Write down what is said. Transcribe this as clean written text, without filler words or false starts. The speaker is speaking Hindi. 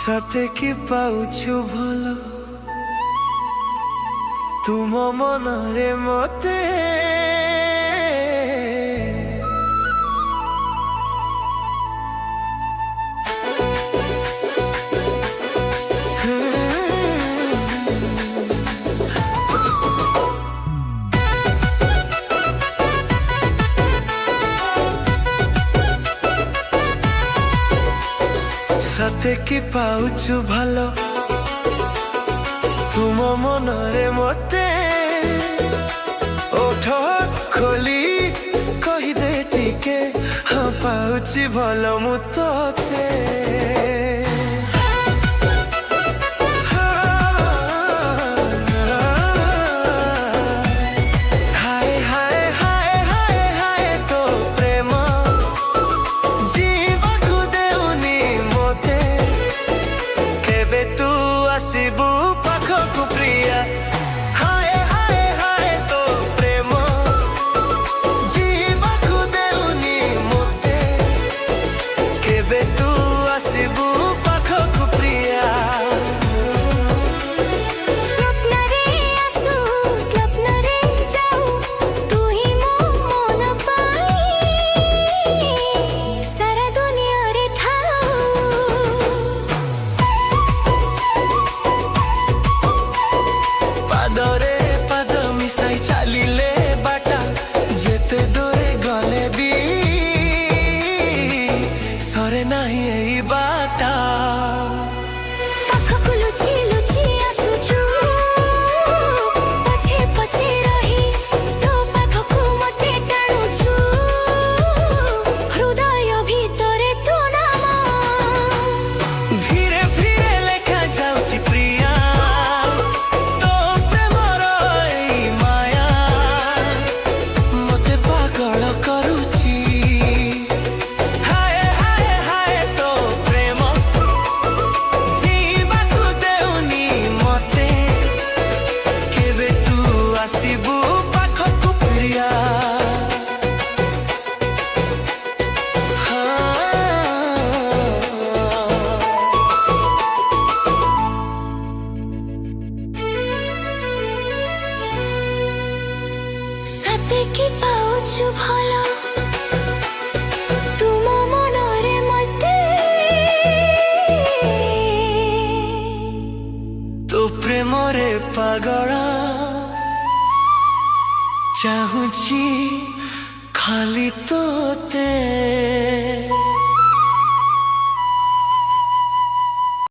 सते कि पाउछु भलो तुम मनरे मते सते कि पाउछु भलो तुम मनरे मते ओठ खोली कही दे टिके हाँ पाउछि भलो मु तोते आसिबु पाखकु प्रिया हाय हाय हाय तो प्रेम जीवाकु देउनी मोते केबे तू आसिबु पाखकु प्रिया पादरे पाद मिसाई चालिले बाटा जेते दूरे गले भी सरे नाही एई बाटा पाखकु लुची लुची आसुछु पछे पछे रही तो पाखकु मते टाणुछु हृदय भितरे तू नाम धीरे धीरे लेखा जाउची प्रिया आसिबु पाखकु प्रिया सते कि पाउछु भलो तुम मनरे मते तो प्रेम रे पागला चाहुची खाली तोते।